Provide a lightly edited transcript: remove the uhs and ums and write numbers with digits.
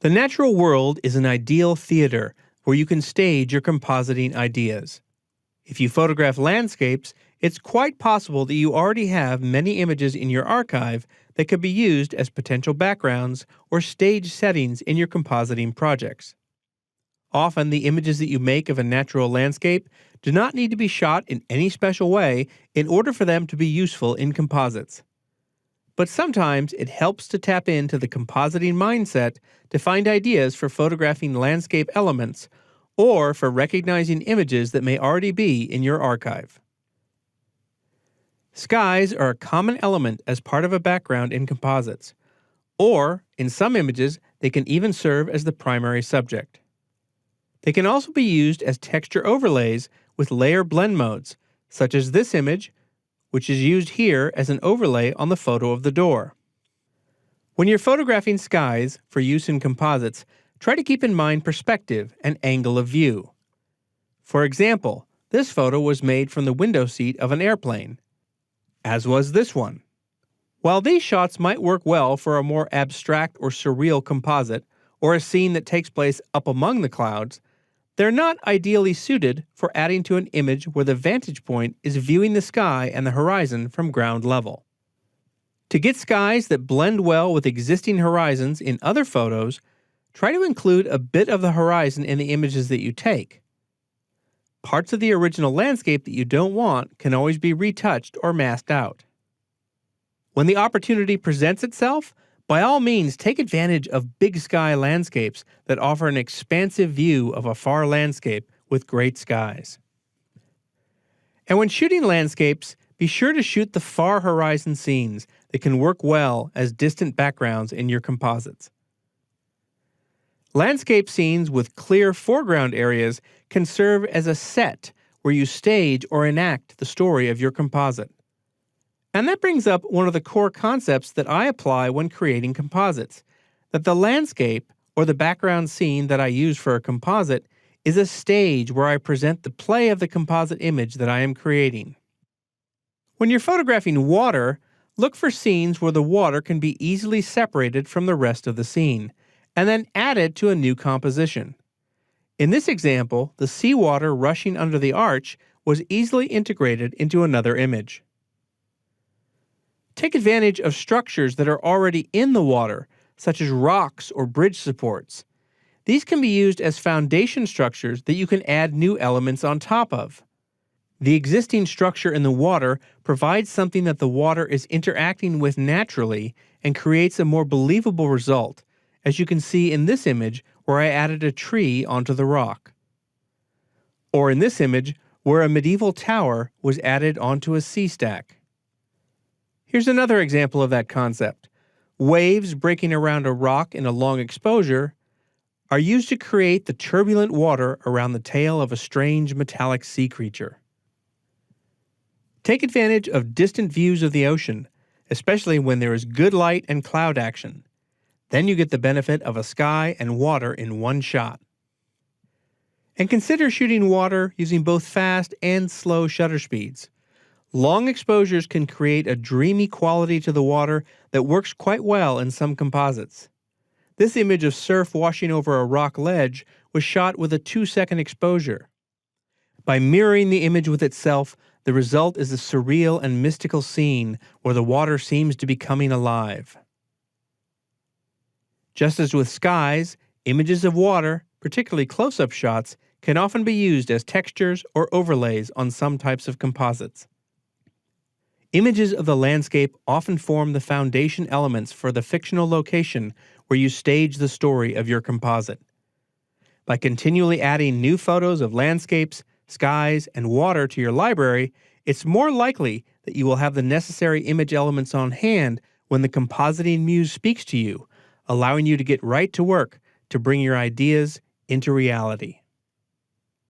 The natural world is an ideal theater where you can stage your compositing ideas. If you photograph landscapes, it's quite possible that you already have many images in your archive that could be used as potential backgrounds or stage settings in your compositing projects. Often, the images that you make of a natural landscape do not need to be shot in any special way in order for them to be useful in composites. But sometimes it helps to tap into the compositing mindset to find ideas for photographing landscape elements or for recognizing images that may already be in your archive. Skies are a common element as part of a background in composites, or in some images, they can even serve as the primary subject. They can also be used as texture overlays with layer blend modes, such as this image, which is used here as an overlay on the photo of the door. When you're photographing skies for use in composites, try to keep in mind perspective and angle of view. For example, this photo was made from the window seat of an airplane, as was this one. While these shots might work well for a more abstract or surreal composite, or a scene that takes place up among the clouds, they're not ideally suited for adding to an image where the vantage point is viewing the sky and the horizon from ground level. To get skies that blend well with existing horizons in other photos, try to include a bit of the horizon in the images that you take. Parts of the original landscape that you don't want can always be retouched or masked out. When the opportunity presents itself, by all means take advantage of big sky landscapes that offer an expansive view of a far landscape with great skies. And when shooting landscapes, be sure to shoot the far horizon scenes that can work well as distant backgrounds in your composites. Landscape scenes with clear foreground areas can serve as a set where you stage or enact the story of your composite. And that brings up one of the core concepts that I apply when creating composites, that the landscape or the background scene that I use for a composite is a stage where I present the play of the composite image that I am creating. When you're photographing water, look for scenes where the water can be easily separated from the rest of the scene, and then added to a new composition. In this example, the seawater rushing under the arch was easily integrated into another image. Take advantage of structures that are already in the water, such as rocks or bridge supports. These can be used as foundation structures that you can add new elements on top of. The existing structure in the water provides something that the water is interacting with naturally and creates a more believable result, as you can see in this image where I added a tree onto the rock. Or in this image where a medieval tower was added onto a sea stack. Here's another example of that concept. Waves breaking around a rock in a long exposure are used to create the turbulent water around the tail of a strange metallic sea creature. Take advantage of distant views of the ocean, especially when there is good light and cloud action. Then you get the benefit of a sky and water in one shot. And consider shooting water using both fast and slow shutter speeds. Long exposures can create a dreamy quality to the water that works quite well in some composites. This image of surf washing over a rock ledge was shot with a 2-second exposure. By mirroring the image with itself, the result is a surreal and mystical scene where the water seems to be coming alive. Just as with skies, images of water, particularly close-up shots, can often be used as textures or overlays on some types of composites. Images of the landscape often form the foundation elements for the fictional location where you stage the story of your composite. By continually adding new photos of landscapes, skies, and water to your library, it's more likely that you will have the necessary image elements on hand when the compositing muse speaks to you, allowing you to get right to work to bring your ideas into reality.